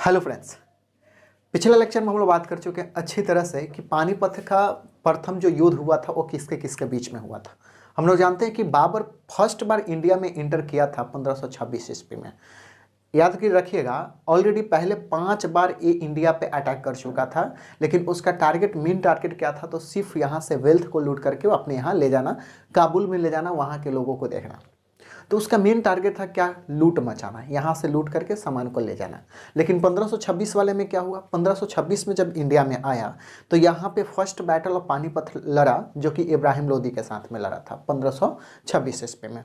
Hello friends, पिछले lecture में हम लोग बात कर चुके हैं अच्छी तरह से कि पानीपत का प्रथम जो युद्ध हुआ था वो किसके किसके बीच में हुआ था। हम लोग जानते हैं कि बाबर फर्स्ट बार इंडिया में इंटर किया था 1526 ईस्वी में। याद कर रखिएगा, ऑलरेडी पहले 5 बार ये इंडिया पे अटैक कर चुका था, लेकिन उसका टारगेट मेन टारगेट क्या था, तो सिर्फ यहाँ से वेल्थ को लूट करके वो अपने यहाँ ले जाना, काबुल में ले जाना, वहाँ के लोगों को देखना। तो उसका मेन टारगेट था क्या, लूट मचाना, यहाँ से लूट करके सामान को ले जाना। लेकिन 1526 वाले में क्या हुआ, 1526 में जब इंडिया में आया तो यहाँ पे फर्स्ट बैटल ऑफ पानीपत लड़ा, जो कि इब्राहिम लोदी के साथ में लड़ा था 1526 ईस्वी में।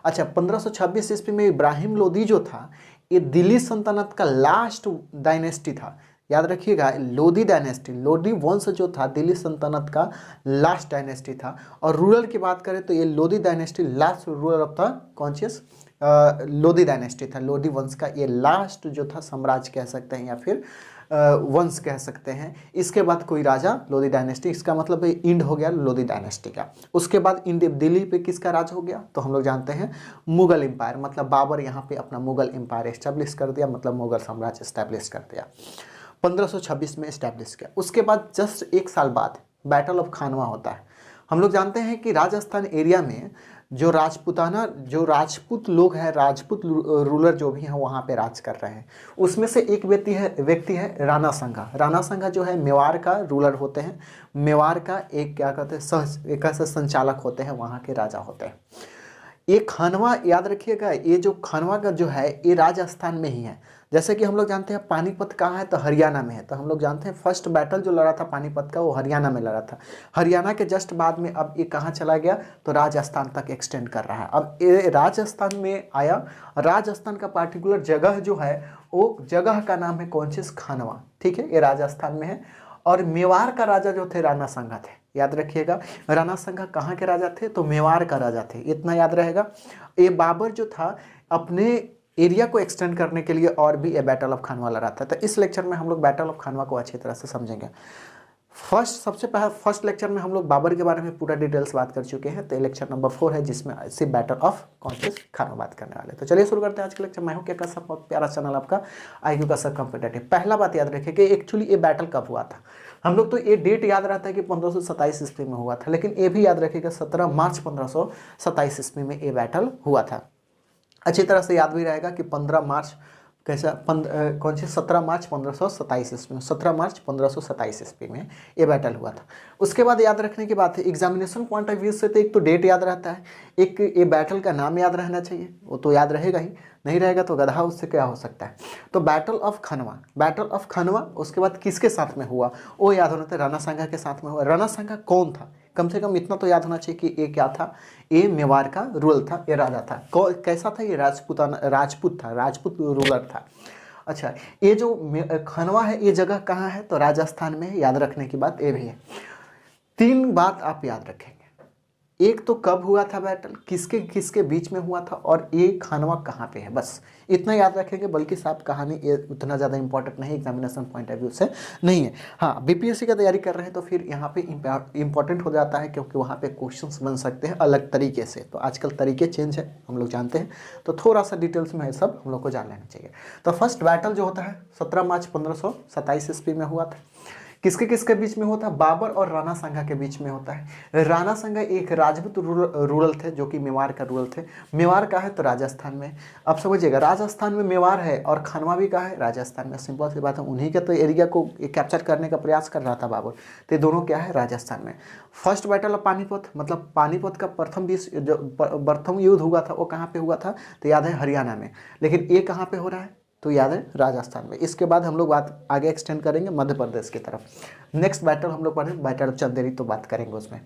अच्छा, 1526 ईस्वी में इब्राहिम लोदी जो था ये दिल्ली सल्तनत का लास्ट डायनेस्टी था। याद रखिएगा, लोदी डायनेस्टी, लोदी वंश जो था दिल्ली सल्तनत का लास्ट डायनेस्टी था। और रूलर की बात करें तो ये Lodi dynasty last ruler of the conscious Lodi dynasty था। लोदी वंश का ये लास्ट जो था साम्राज्य कह सकते हैं या फिर वंश कह सकते हैं। इसके बाद कोई राजा लोदी डायनेस्टी, इसका मतलब इंड हो गया लोदी डायनेस्टी का। उसके बाद इंडिया दिल्ली पे किसका राज हो गया, तो हम लोग जानते हैं मुगल एम्पायर, मतलब बाबर यहाँ पे अपना मुगल एम्पायर एस्टेब्लिश कर दिया, मतलब मुगल साम्राज्य एस्टेब्लिश कर दिया 1526 में एस्टैब्लिश किया। उसके बाद जस्ट 1 साल बाद बैटल ऑफ खानवा होता है। हम लोग जानते हैं कि राजस्थान एरिया में जो राजपूत लोग हैं, राजपूत रूलर जो भी हैं वहाँ पे राज कर रहे हैं। उसमें से एक व्यक्ति है राणा संघा। राणा संघा जो है मेवाड़ का रूलर होते हैं, मेवाड़ का एक क्या कहते हैं एक संचालक होते हैं, वहाँ के राजा होते हैं। ये खानवा, याद रखिएगा, ये जो खानवा का जो है ये राजस्थान में ही है। जैसे कि हम लोग जानते हैं पानीपत कहाँ है, तो हरियाणा में है। तो हम लोग जानते हैं फर्स्ट बैटल जो लड़ा था पानीपत का वो हरियाणा में लड़ा था। हरियाणा के जस्ट बाद में अब ये कहाँ चला गया, तो राजस्थान तक एक्सटेंड कर रहा है। अब ये राजस्थान में आया। राजस्थान का पार्टिकुलर जगह जो है वो जगह का नाम है कौनसीस, खानवा। ठीक है, ये राजस्थान में है। और मेवाड़ का राजा जो थे राणा संघा थे। याद रखिएगा, राणा संघा कहाँ के राजा थे, तो मेवाड़ का राजा थे, इतना याद रहेगा। ये बाबर जो था अपने एरिया को एक्सटेंड करने के लिए और भी ये बैटल ऑफ खानवा लड़ा था। तो इस लेक्चर में हम लोग बैटल ऑफ खानवा को अच्छी तरह से समझेंगे। सबसे पहले फर्स्ट लेक्चर में हम लोग बाबर के बारे में पूरा डिटेल्स बात कर चुके हैं। तो लेक्चर नंबर 4 है जिसमें सिर्फ बैटल ऑफ कौनसीस खानवा बात करने वाले। तो चलिए शुरू करते हैं आज के लेक्चर। मैं हूं क्या सब बहुत प्यारा चैनल आपका IQ का सब कॉम्पिटेटिव। पहला बात याद रखिए कि एक्चुअली ये बैटल कब हुआ था। हम लोग तो ये डेट याद रहता है कि 1527 ईस्वी में हुआ था, लेकिन ये भी याद रखिएगा 17 मार्च 1527 ईस्वी में ये बैटल हुआ था। अच्छी तरह से याद भी रहेगा कि 15 मार्च कैसा कौन सी 17 मार्च 1527 ईस्वी में, 17 मार्च 1527 ईस्वी में ये बैटल हुआ था। उसके बाद याद रखने की बात है एग्जामिनेशन पॉइंट ऑफ व्यू से, तो एक तो डेट याद रहता है, एक ये बैटल का नाम याद रहना चाहिए, वो तो याद रहेगा ही, नहीं रहेगा तो गधा उससे क्या हो सकता है। तो बैटल ऑफ खानवा, उसके बाद किसके साथ में हुआ वो याद होना था, राणा संघा के साथ में हुआ। राणा संघा कौन था, कम से कम इतना तो याद होना चाहिए कि ये क्या था, ये मेवाड़ का रूलर था, ये राजा था। कैसा था, ये राजपूत था, राजपूत रूलर था। अच्छा, ये जो खानवा है ये जगह कहाँ है, तो राजस्थान में है। याद रखने की बात ये भी है। 3 बात आप याद रखेंगे, एक तो कब हुआ था बैटल, किसके किसके बीच में हुआ था, और ये खानवा कहाँ पे है, बस इतना याद रखेंगे। बल्कि साहब कहानी ये उतना ज़्यादा इंपॉर्टेंट नहीं, एग्जामिनेशन पॉइंट ऑफ व्यू से नहीं है। हाँ, BPSC का तैयारी कर रहे हैं तो फिर यहाँ पे इंपॉर्टेंट हो जाता है, क्योंकि वहाँ पे क्वेश्चंस बन सकते हैं अलग तरीके से। तो आजकल तरीके चेंज है, हम लोग जानते हैं, तो थोड़ा सा डिटेल्स में सब हम लोग को जान लेना चाहिए। तो फर्स्ट बैटल जो होता है 17 मार्च 1527 ईस्वी में हुआ था। किसके किसके बीच में होता है, बाबर और राणा संघा के बीच में होता है। राणा संघा एक राजपूत रूरल थे, जो कि मेवाड़ का रूरल थे। मेवाड़ का है तो राजस्थान में। अब समझिएगा, राजस्थान में मेवाड़ है और खानवा भी का है राजस्थान में। सिंपल सी बात है, उन्हीं के तो एरिया को कैप्चर करने का प्रयास कर रहा था बाबर। तो ये दोनों क्या है, राजस्थान में। फर्स्ट बैटल ऑफ पानीपत, मतलब पानीपत का प्रथम युद्ध हुआ था वो कहाँ पे हुआ था, तो याद है हरियाणा में। लेकिन ये कहाँ पे हो रहा है, तो याद है राजस्थान में। इसके बाद हम लोग बात आगे एक्सटेंड करेंगे मध्य प्रदेश की तरफ। नेक्स्ट बैटल हम लोग पढ़ें बैटल ऑफ चंदेरी, तो बात करेंगे उसमें।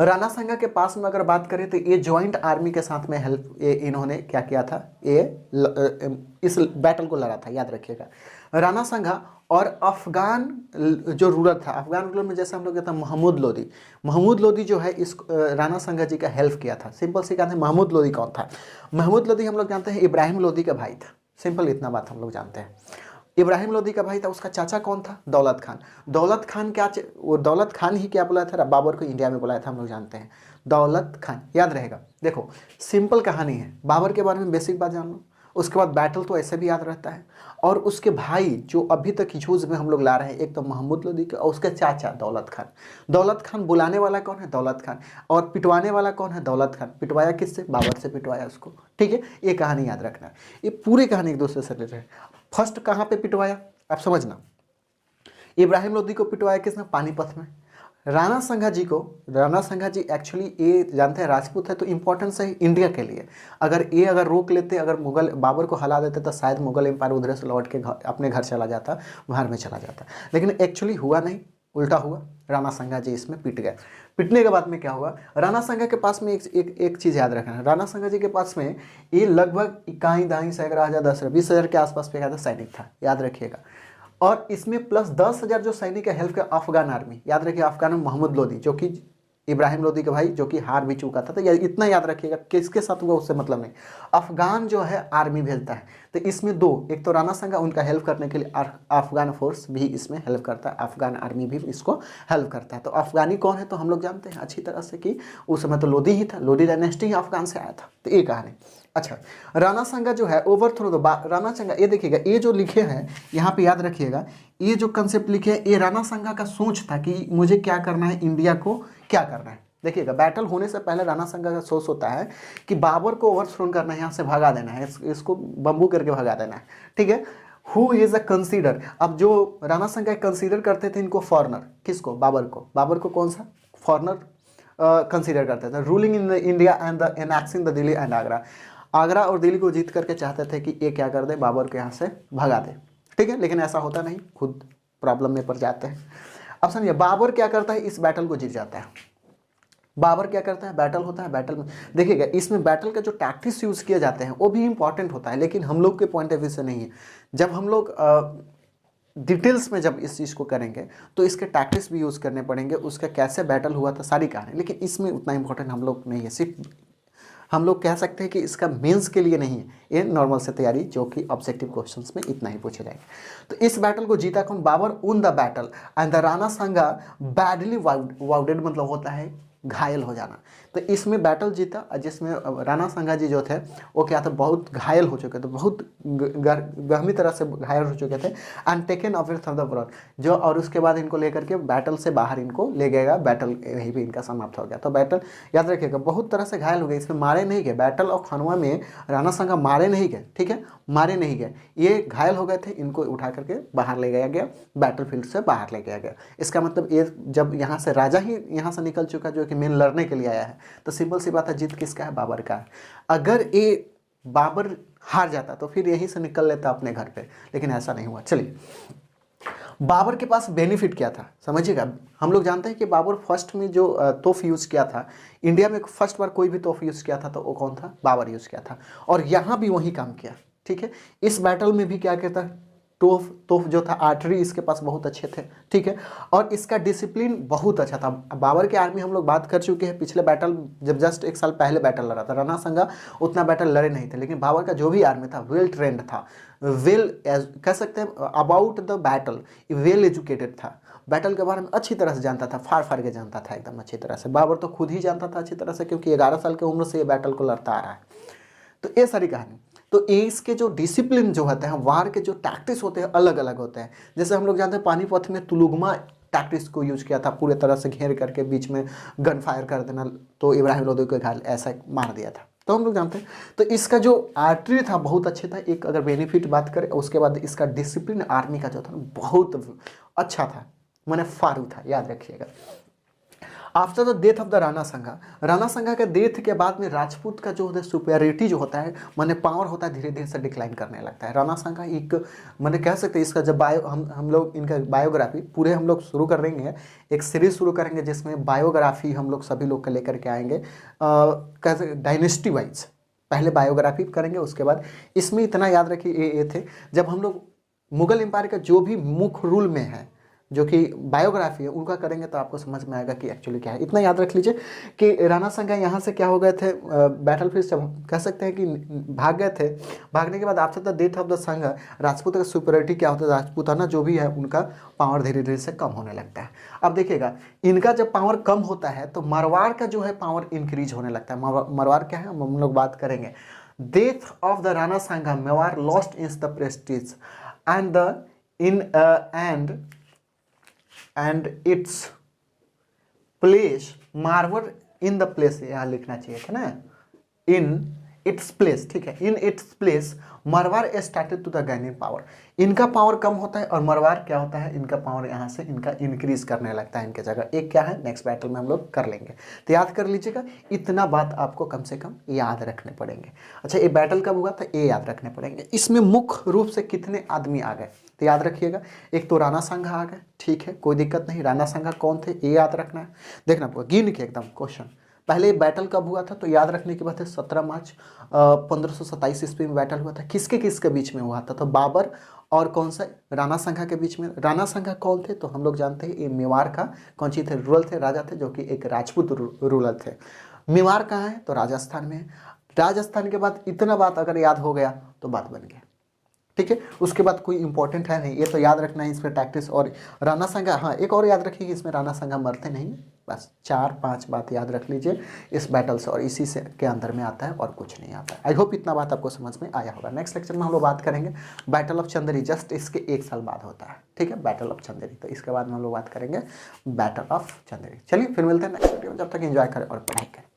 राणा संघा के पास में अगर बात करें तो ये ज्वाइंट आर्मी के साथ में इन्होंने क्या किया था, इस बैटल को लड़ा था। याद रखिएगा, राणा संघा और अफगान जो रूलर था, अफगान रूलर में जैसे हम लोग कहते हैं महमूद लोदी जो है इस राणा संघा जी का हेल्प किया था। सिंपल सी कहते हैं महमूद लोदी कौन था, महमूद लोदी हम लोग जानते हैं इब्राहिम लोदी का भाई था। सिंपल इतना बात हम लोग जानते हैं। इब्राहिम लोदी का भाई था, उसका चाचा कौन था, दौलत खान। दौलत खान क्या, वो दौलत खान ही क्या बुलाया था, बाबर को इंडिया में बुलाया था, हम लोग जानते हैं दौलत खान। याद रहेगा, देखो सिंपल कहानी है, बाबर के बारे में बेसिक बात जान लो। उसके बाद बैटल तो ऐसे भी याद रहता है। और उसके भाई जो अभी तक यूज में हम लोग ला रहे हैं, एक तो महमूद लोदी और उसके चाचा दौलत खान। दौलत खान बुलाने वाला कौन है? दौलत खान। और पिटवाने वाला कौन है? दौलत खान। पिटवाया किससे? बाबर से पिटवाया उसको। ठीक है, ये कहानी याद रखना है। ये पूरी कहानी एक दूसरे से रिलेटेड है। फर्स्ट कहाँ पे पिटवाया आप समझना, इब्राहिम लोदी को पिटवाया किसने? पानीपत में। राणा संघा जी को, राणा संघा जी एक्चुअली ये जानते हैं राजपूत है तो इंपॉर्टेंस है इंडिया के लिए। अगर रोक लेते, अगर मुगल बाबर को हला देते तो शायद मुगल एम्पायर उधर से लौट के अपने घर चला जाता, बाहर में चला जाता। लेकिन एक्चुअली हुआ नहीं, उल्टा हुआ। राणा संघा जी इसमें पिट गए। पिटने के बाद में क्या हुआ? राणा संघा के पास में एक चीज़ याद रखना है। राणा संघा जी के पास में ये लगभग इक्कीस दाई सैकड़ा हज़ार 10,000 20,000 के आसपास पे था सैनिक था, याद रखिएगा। और इसमें प्लस 10,000 जो सैनिक है हेल्प किया अफगान आर्मी, याद रखिए। अफगान में मोहम्मद लोदी जो कि इब्राहिम लोदी के भाई, जो कि हार भी चुका था। तो इतना याद रखिएगा, किसके साथ हुआ उससे मतलब नहीं। अफगान जो है आर्मी भेजता है, तो इसमें दो, एक तो राणा संघा उनका हेल्प करने के लिए, अफगान फोर्स भी इसमें हेल्प करता है, अफगान आर्मी भी इसको हेल्प करता है। तो अफगानी कौन है तो हम लोग जानते हैं अच्छी तरह से कि उस समय तो लोदी ही था, लोदी डायनेस्टी ही अफगान से आया था। तो ये कहानी। अच्छा, राणा संघा जो है ओवरथ्रो दो राणा संघा, ये देखिएगा, ये जो लिखे हैं यहाँ पे याद रखिएगा, ये जो कंसेप्ट लिखे हैं ये राणा संघा का सोच था कि मुझे क्या करना है, इंडिया को क्या करना है। देखिएगा, बैटल होने से पहले राणा संघा का सोच होता है कि बाबर को ओवरथ्रो करना है, यहाँ से भगा देना है, इसको बम्बू करके भगा देना है। ठीक है, हु इज अ कंसीडर। अब जो राणा संघा कंसीडर करते थे इनको फॉरनर, किसको? बाबर को। बाबर को कौन सा? फॉरनर कंसीडर करते थे। Ruling in India and the annexing the Delhi and Agra. Agra और दिल्ली को जीत करके चाहते थे कि ये क्या कर दे, बाबर को यहाँ से भगा दे। ठीक है, लेकिन ऐसा होता नहीं, खुद प्रॉब्लम में पड़ जाते हैं। अब समझिए, बाबर क्या करता है, इस बैटल को जीत जाता है। बाबर क्या करता है, बैटल होता है, बैटल में देखिएगा इसमें बैटल का जो टैक्टिक्स यूज़ किए जाते हैं वो भी इंपॉर्टेंट होता है, लेकिन हम लोग के पॉइंट ऑफ व्यू से नहीं है। जब हम लोग डिटेल्स में जब इस चीज़ को करेंगे तो इसके टैक्टिक्स भी यूज़ करने पड़ेंगे, उसका कैसे बैटल हुआ था सारी कहानी। लेकिन इसमें उतना इंपॉर्टेंट हम लोग नहीं है, सिर्फ हम लोग कह सकते हैं कि इसका मेंस के लिए नहीं है, ये नॉर्मल से तैयारी जो कि ऑब्जेक्टिव क्वेश्चंस में इतना ही पूछे जाएंगे। तो इस बैटल को जीता कौन? बाबर उन the battle and the Rana संघा बैडली वाउडेड, मतलब होता है घायल हो जाना। तो इसमें बैटल जीता, जिसमें राणा संघा जी जो थे वो क्या था, बहुत घायल हो चुके थे, बहुत गहमी तरह से घायल हो चुके थे। And taken away from the front जो, और उसके बाद इनको लेकर के बैटल से बाहर इनको ले गएगा, बैटल यहीं पे इनका समाप्त हो गया। तो बैटल याद रखिएगा बहुत तरह से घायल हो गए, इसमें मारे नहीं गए। बैटल ऑफ खनवा में राणा संघा मारे नहीं गए, ठीक है, मारे नहीं गए, ये घायल हो गए थे, इनको उठा करके बाहर ले गया गया, बैटल फील्ड से बाहर ले गया गया। इसका मतलब ये जब यहाँ से राजा ही यहाँ से निकल चुका जो कि मेन लड़ने के लिए आया है, तो सिंपल सी बात है जीत किसका है? बाबर का है। अगर ये बाबर हार जाता तो फिर यहीं से निकल लेता अपने घर पे, लेकिन ऐसा नहीं हुआ। चलिए, बाबर के पास बेनिफिट क्या था समझिएगा। हम लोग जानते हैं कि बाबर फर्स्ट में जो तोहफ यूज़ किया था, इंडिया में फर्स्ट बार कोई भी तोहफ यूज़ किया था तो वो कौन था? बाबर यूज़ किया था, और यहाँ भी वही काम किया। ठीक है, इस बैटल में भी क्या कहता है, तोफ जो था आर्टरी इसके पास बहुत अच्छे थे। ठीक है, और इसका डिसिप्लिन बहुत अच्छा था। बाबर की आर्मी हम लोग बात कर चुके हैं पिछले बैटल, जब जस्ट एक साल पहले बैटल लड़ा था, राणा संघा उतना बैटल लड़े नहीं थे, लेकिन बाबर का जो भी आर्मी था वेल ट्रेंड था, वेल कह सकते हैं about the battle, well educated था, बैटल के बारे में अच्छी तरह से जानता था, फाड़ फाड़ के जानता था एकदम अच्छी तरह से। बाबर तो खुद ही जानता था अच्छी तरह से, क्योंकि 11 साल की उम्र से ये बैटल को लड़ता आ रहा है। तो ये सारी कहानी। तो इसके जो डिसिप्लिन जो होते हैं, वार के जो टैक्टिक्स होते हैं अलग अलग होते हैं। जैसे हम लोग जानते हैं पानीपत में तुलुगमा टैक्टिक्स को यूज किया था, पूरे तरह से घेर करके बीच में गन फायर कर देना, तो इब्राहिम लोदी को घायल ऐसा मार दिया था, तो हम लोग जानते हैं। तो इसका जो आर्टरी था बहुत अच्छे था, एक अगर बेनिफिट बात करें, उसके बाद इसका डिसिप्लिन आर्मी का जो था बहुत अच्छा था, मैंने फारू था, याद रखिएगा। After the death of the Rana संघा, राणा संघा के डेथ के बाद में राजपूत का जो है सुपेरिटी जो होता है, माने पावर होता है, धीरे धीरे से डिक्लाइन करने लगता है। राणा संघा एक मैंने कह सकते हैं इसका जब हम लोग इनका बायोग्राफी पूरे हम लोग शुरू कर देंगे, एक सीरीज शुरू करेंगे जिसमें बायोग्राफी हम लोग सभी लोग का लेकर के आएंगे, कैसे डायनेस्टी वाइज पहले बायोग्राफी करेंगे, उसके बाद इसमें इतना याद रखिए ये थे जब हम लोग मुगल एम्पायर का जो भी मुख्य रूल में है जो कि बायोग्राफी है उनका करेंगे तो आपको समझ में आएगा कि एक्चुअली क्या है। इतना याद रख लीजिए कि राणा संघा यहाँ से क्या हो गए थे, बैटल फील्ड से कह सकते हैं कि भाग गए थे। भागने के बाद after the death of the संघा राजपूत का सुपरिटी क्या होता है, राजपूताना जो भी है उनका पावर धीरे धीरे से कम होने लगता है। अब देखिएगा इनका जब पावर कम होता है तो मारवाड़ का जो है पावर इंक्रीज होने लगता है। मारवाड़ क्या है हम लोग बात करेंगे, death of the Rana Sanga Mewar lost in the prestige and the in and its place Marwar in the place, यहाँ लिखना चाहिए था ना, इन इट्स प्लेस, ठीक है, in its place Marwar started to the gaining power. इनका पावर कम होता है और मरवार क्या होता है, इनका पावर यहाँ से इनका इंक्रीज करने लगता है इनके जगह। एक क्या है, नेक्स्ट बैटल में हम लोग कर लेंगे, तो याद कर लीजिएगा, इतना बात आपको कम से कम याद रखने पड़ेंगे। अच्छा, ये बैटल कब हुआ था, ये याद रखने पड़ेंगे। इसमें मुख्य रूप से कितने आदमी आ गए, तो याद रखिएगा, एक तो राणा सांगा आ गए, ठीक है, कोई दिक्कत नहीं। राणा सांगा कौन थे, ये याद रखना है, देखना आपको गिन के एकदम क्वेश्चन। पहले बैटल कब हुआ था, तो याद रखने की बात है 17 मार्च 1527 ईस्वी में बैटल हुआ था। किसके किसके बीच में हुआ था, तो बाबर और कौन सा, राणा सांगा के बीच में। राणा सांगा कौन थे, तो हम लोग जानते हैं ये मेवाड़ का कौन सी थे, रूरल थे, राजा थे, जो कि एक राजपूत रूरल थे। मेवाड़ कहाँ है, तो राजस्थान में है। राजस्थान के बाद इतना बात अगर याद हो गया तो बात बन गया, ठीक है। उसके बाद कोई इंपॉर्टेंट है नहीं, ये तो याद रखना है इसमें टैक्टिस। और राणा सांगा, हाँ एक और याद रखिए, इसमें राणा सांगा मरते नहीं, बस 4-5 बात याद रख लीजिए इस बैटल से, और इसी से के अंदर में आता है और कुछ नहीं आता है। आई होप इतना बात आपको समझ में आया होगा। नेक्स्ट लेक्चर में हम लोग बात करेंगे बैटल ऑफ चंदेरी, जस्ट इसके 1 साल बाद होता है, ठीक है, बैटल ऑफ चंदेरी। तो इसके बाद में हम लोग बात करेंगे बैटल ऑफ चंदेरी। चलिए फिर मिलते हैं नेक्स्ट वीडियो में, जब तक एंजॉय करें और पढ़ाई करें।